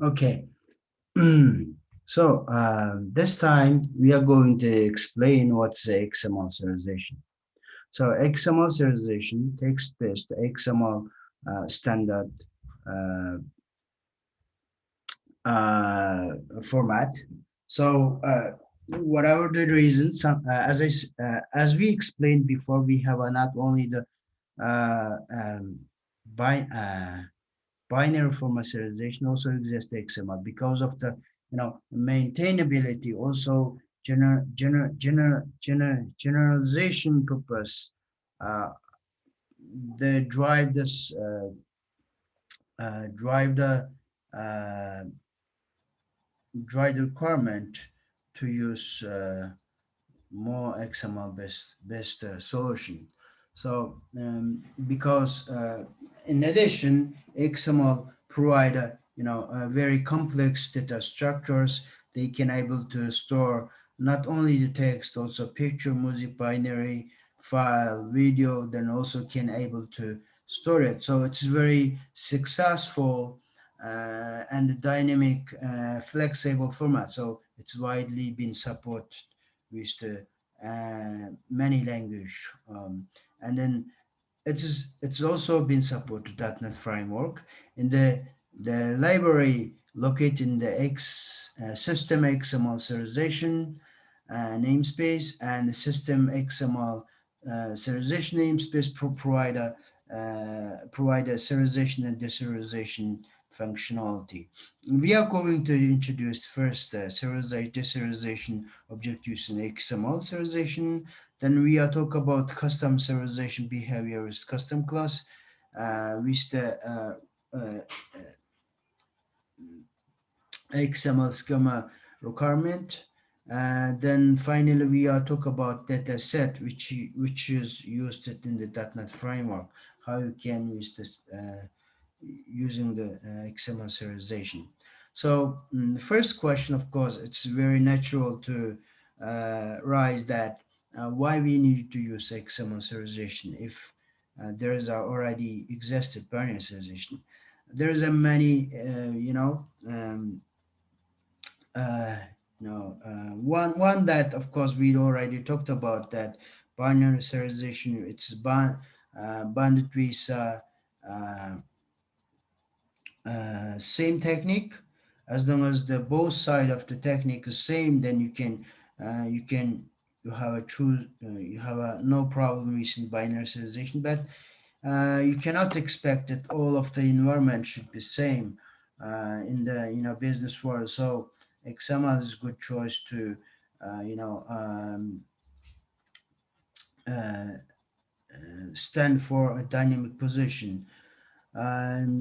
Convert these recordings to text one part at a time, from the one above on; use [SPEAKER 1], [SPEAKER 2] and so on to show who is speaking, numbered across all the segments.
[SPEAKER 1] Okay. So this time we are going to explain what's the XML serialization. So XML serialization text-based XML standard uh, uh, format. So whatever the reason, as we explained before, we have not only the uh, um, bi binary format serialization, also exists XML because of the maintainability, also generalization purpose. Uh, they drive uh, the requirement to use more XML based solution. So because in addition, XML provide very complex data structures. They can able to store not only the text, also picture, music, binary, file, video, then also can able to store it. So it's very successful and dynamic, flexible format. So it's widely been supported with many language, and then it's also been supported .NET framework in the library located in the system XML serialization namespace and the system XML serialization namespace provide a serialization and deserialization functionality. We are going to introduce first deserialization object using XML serialization. Then we are talk about custom serialization behavior with custom class with the XML schema requirement. Then finally we are talk about data set which is used in the .NET framework. How you can use this using the XML serialization. So the first question, of course, it's very natural to rise that why we need to use XML serialization if there is already existed binary serialization. There is a many, uh, one that of course we already talked about, that binary serialization. It's banded with uh, same technique. As long as the both side of the technique is same, then you have a true you have a no problem using binary serialization. But you cannot expect that all of the environment should be same in the business world. So XML is a good choice to uh, you know um, uh, stand for a dynamic position.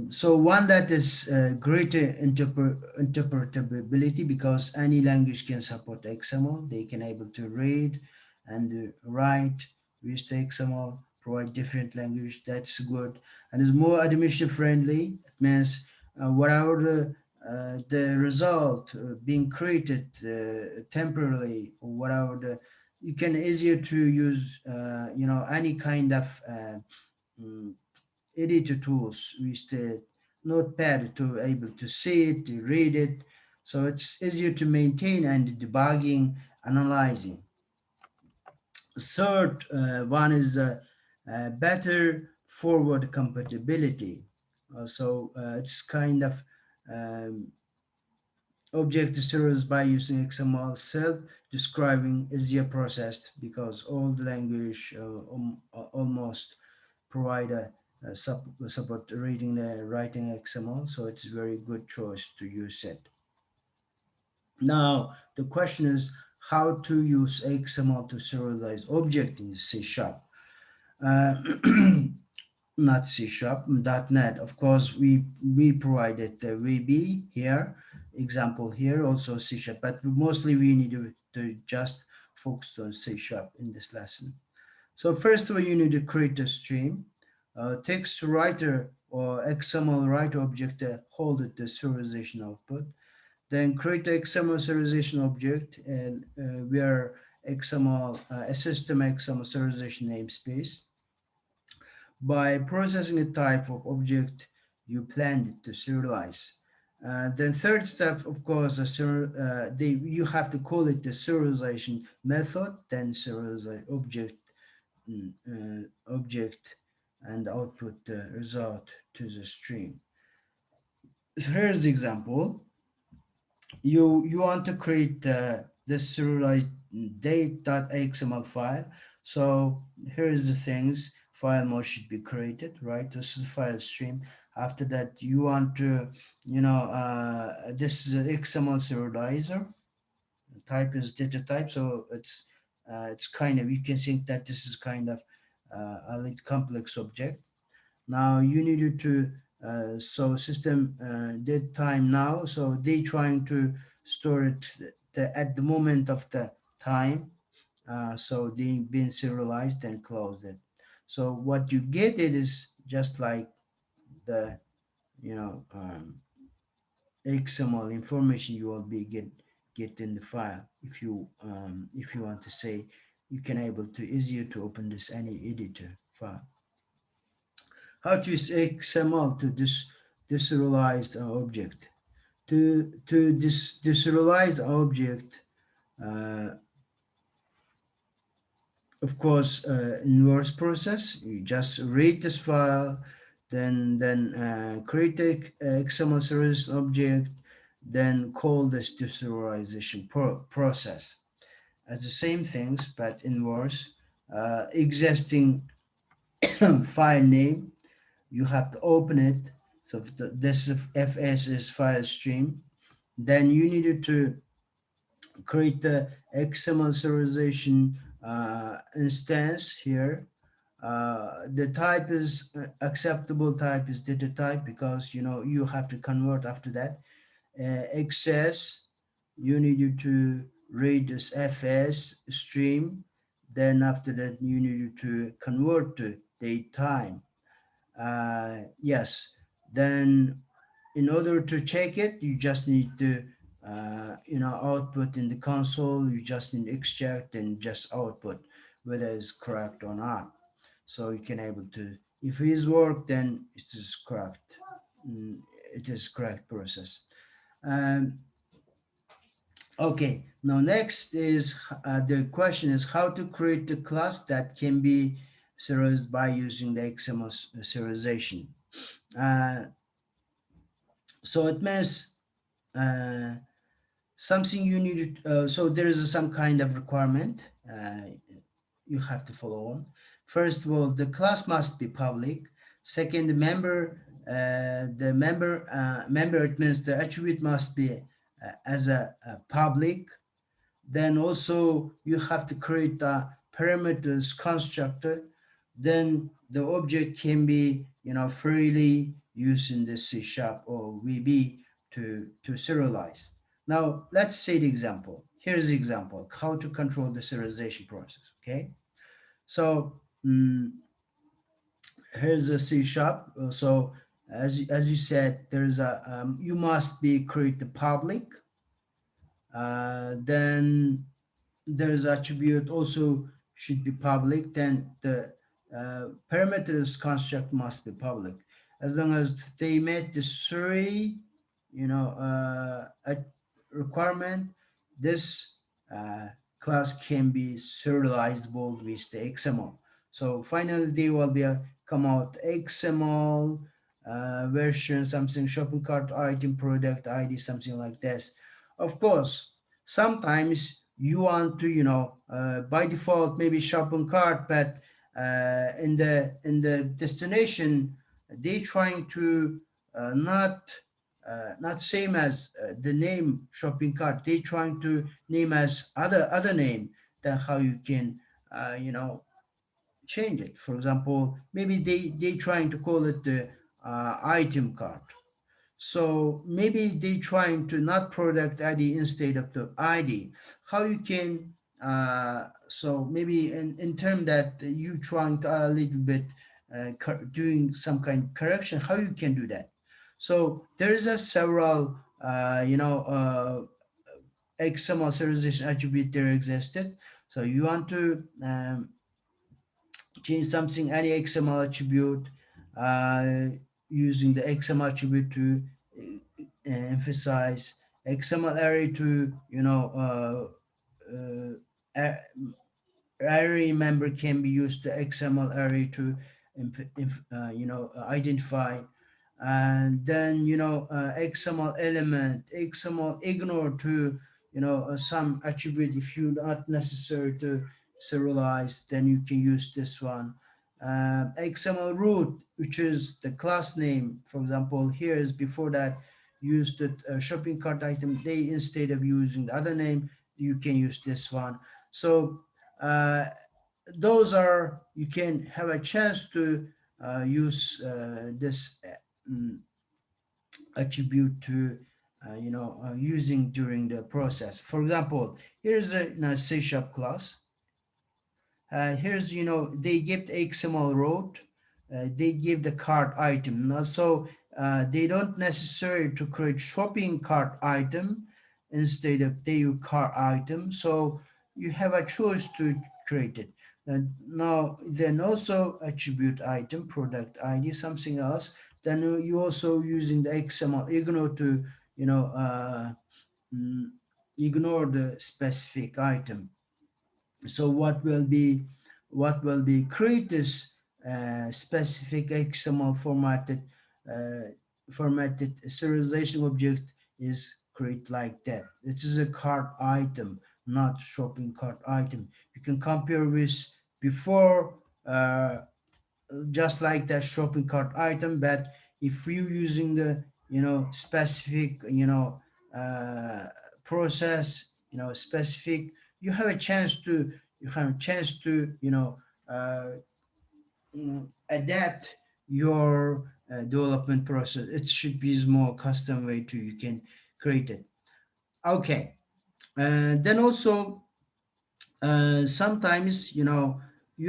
[SPEAKER 1] So one that is greater interpretability, because any language can support XML. They can able to read and write with the XML, provide different language. That's good, and is more admission friendly. It means whatever the result being created temporarily, or whatever you can easier to use any kind of mm, editor tools with the notepad to able to see it, to read it. So it's easier to maintain and debugging, analyzing. Third one is better forward compatibility. It's kind of um, object series by using XML self-describing easier processed, because all the language almost provide support reading the writing XML, so it's a very good choice to use it. Now the question is how to use XML to serialize object in C sharp. Uh, Not C sharp, .NET. Of course, we provided the VB here, example here, also C sharp, but mostly we need to just focus on C sharp in this lesson. So first of all, you need to create a stream, text writer or XML writer object hold the serialization output. Then create the XML serialization object, and where XML a system XML serialization namespace. By processing a type of object you planned it to serialize. Then third step, of course, you have to call it the serialization method, then serialize object and output the result to the stream. So here's the example. You want to create this serialized date.xml file. So here is the things. File mode should be created, right? This is file stream. After that, you want to, this is an XML serializer. Type is data type, so it's kind of, you can think that this is kind of a little complex object. Now you needed to so system did time now, so they trying to store it at the moment of the time, so they been serialized and closed it. So what you get it is just like the, you know um, XML information you will be get in the file. If you want to say, you can able to easier to open this any editor file. How to use XML to deserialize an object. To deserialize an object, uh, of course, inverse process. You just read this file, then create a XML serialized object, then call this deserialization process. As the same things, but inverse. Existing file name, you have to open it. So if this fs is file stream, then you needed to create the XML serialization instance here. The type is acceptable type is data type, because you have to convert after that. Access, you needed to read this fs stream, then after that you needed to convert to date time. Yes, then in order to check it, you just need to output in the console. You just need extract and just output whether it's correct or not. So you can able to, if it is work, then it is correct. Mm, it is correct process. um, okay, now next is the question is how to create a class that can be serialized by using the XML serialization. uh, so it means uh, something you need so there is some kind of requirement you have to follow on. First of all, the class must be public. Second, the member, it means the attribute must be as a public. Then also you have to create a parameters constructor. Then the object can be freely used in the C sharp or VB to serialize. Now let's say the example. Here's the example how to control the serialization process. Okay, so here's a C sharp. So as you said, there's a you must be create the public. Then there's attribute also should be public. Then the parameters construct must be public. As long as they met the three requirement, this class can be serializable with the XML. So finally they will be come out XML version something shopping cart item product ID something like this. Of course, sometimes you want to by default maybe shopping cart, but in the destination they trying to not same as the name shopping cart, they trying to name as other name. Then how you can change it. For example, maybe they trying to call it the item cart. So maybe they trying to not product ID instead of the ID. How you can so maybe in term that you trying to a little bit doing some kind of correction, how you can do that. So there is a several XML serialization attribute there existed. So you want to change something, any XML attribute, using the XML attribute to emphasize XML array to a- array member can be used to XML array to identify, and then XML element, XML ignore to some attribute. If you not necessary to serialize, then you can use this one. XML root, which is the class name, for example, here is before that used the shopping cart item. They, instead of using the other name, you can use this one. So uh, those are, you can have a chance to use this mm, attribute to using during the process. For example, here's a, C sharp class. Here's, they give the XML route, they give the cart item. Now, so they don't necessarily to create shopping cart item, instead of they use cart item. So you have a choice to create it. Now, then also attribute item, product ID, something else. Then you also using the XML ignore to, you know, uh, mm, ignore the specific item. So what will be create this specific XML uh, formatted serialization object is create like that. It is a cart item, not shopping cart item. You can compare with before, just like that shopping cart item, but if you using the specific uh, process, specific, you have a chance to, uh, adapt your development process. It should be more custom way to you can create it. Okay, and then also sometimes you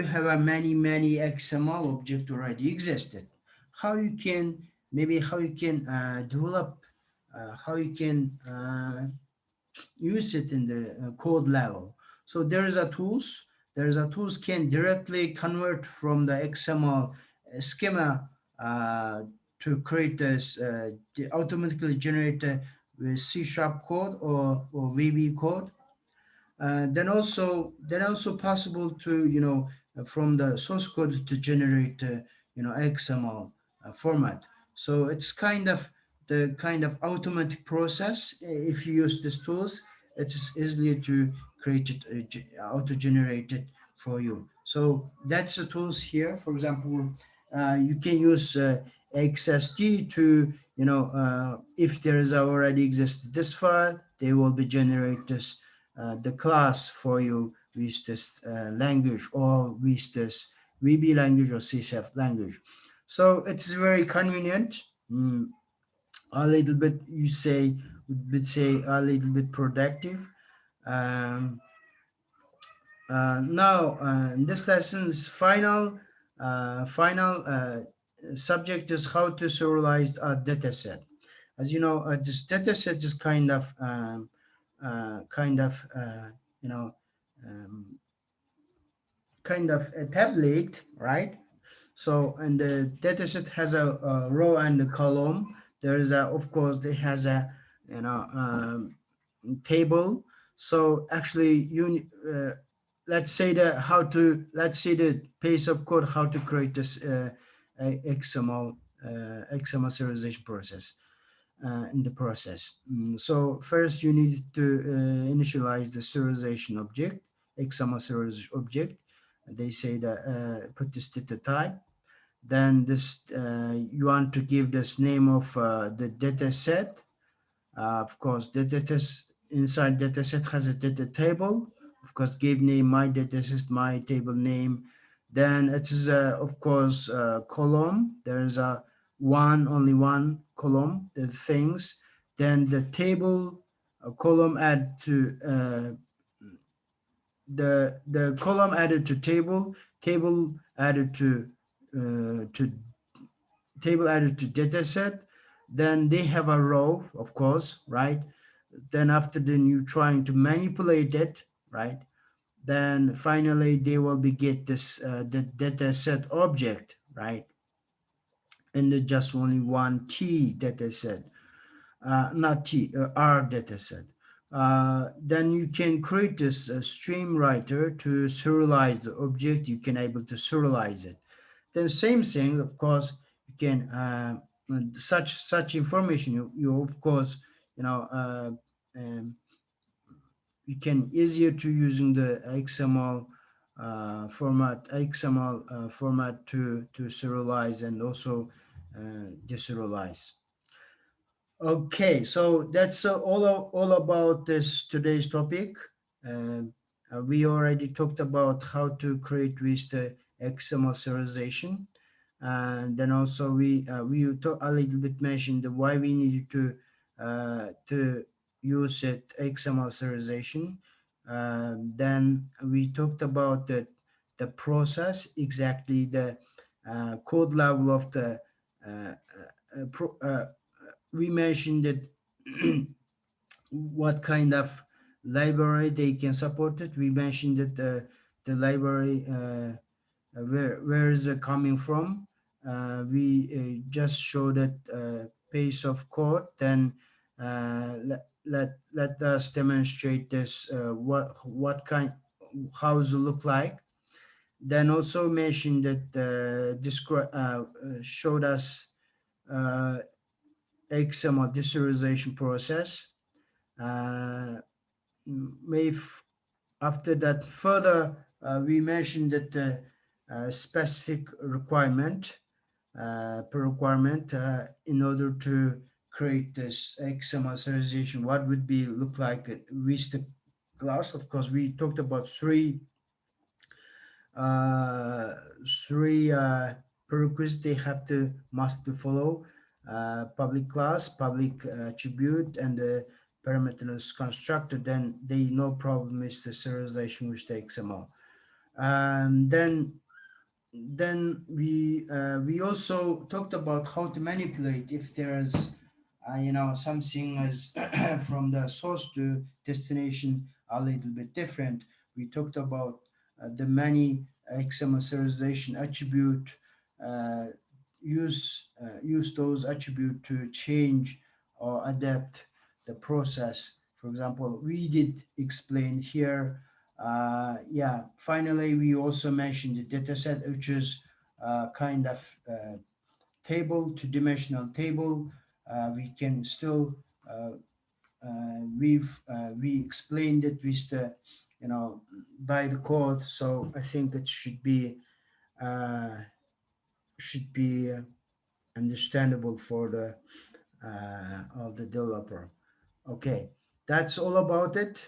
[SPEAKER 1] have a many XML object already existed. How you can, maybe how you can develop, how you can use it in the code level. So there is a tools can directly convert from the XML schema to create this, automatically generate with C sharp code or VB code. Then also possible to from the source code to generate XML format. So it's kind of the kind of automatic process. If you use these tools, it's easily to create it, auto generate it for you. So that's the tools here. For example, you can use XST to if there is already existed this file, they will be generate this the class for you with this language, or with this VB language or C# language. So it's very convenient. A little bit, you say, would say a little bit productive. Um, Now, this lesson's final subject is how to serialize a data set. As you know, this data set is you know, um, kind of a tablet, right? So, and the dataset has a row and a column. There is a, of course, it has a you know table. So actually, let's say the piece of code how to create this XML serialization process. In the process. So first you need to initialize the serialization object, XML serialization object. They say that put this data type. Then this you want to give this name of the data set. Of course, the data inside data set has a data table. Of course, give name my data set, my table name. Then it is of course column. There is only one column. The things. Then the table column add to the column added to table added to table added to data set. Then they have a row, of course, right? Then after then you trying to manipulate it, right? Then finally they will be get this the data set object, right? And the just only one key data set. not T, R data set. Then you can create this stream writer to serialize the object. You can able to serialize it. Then same thing, of course, you can such information. You of course, you know, um, you can easier to using the XML format to serialize and also deserialize. Okay, so that's all about this today's topic. Um, we already talked about how to create with the XML serialization, and then also we talk a little bit mentioned the why we needed to use it XML serialization. Then we talked about the process, exactly the code level of the uh, we mentioned that what kind of library they can support it. We mentioned that the library where is it coming from. We just showed that piece of code. Then let us demonstrate this. What kind, how does it look like? Then also mentioned that showed us uh, XML deserialization process. Uh, if after that further we mentioned that the specific requirement per requirement in order to create this XML serialization, what would be look like with the class. Of course, we talked about uh, three prerequisites they have to must be follow: public class, public attribute, and the parameterless constructor. Then they no problem is the serialization with the XML. Then we also talked about how to manipulate if there's something as from the source to destination a little bit different. We talked about the many XML serialization attribute, uh, use those attribute to change or adapt the process. For example, we did explain here. Yeah, finally, we also mentioned the dataset, which is kind of table to dimensional table. We can still we explained it with the by the code. So I think it uh, should be understandable for the of the developer. Okay, that's all about it.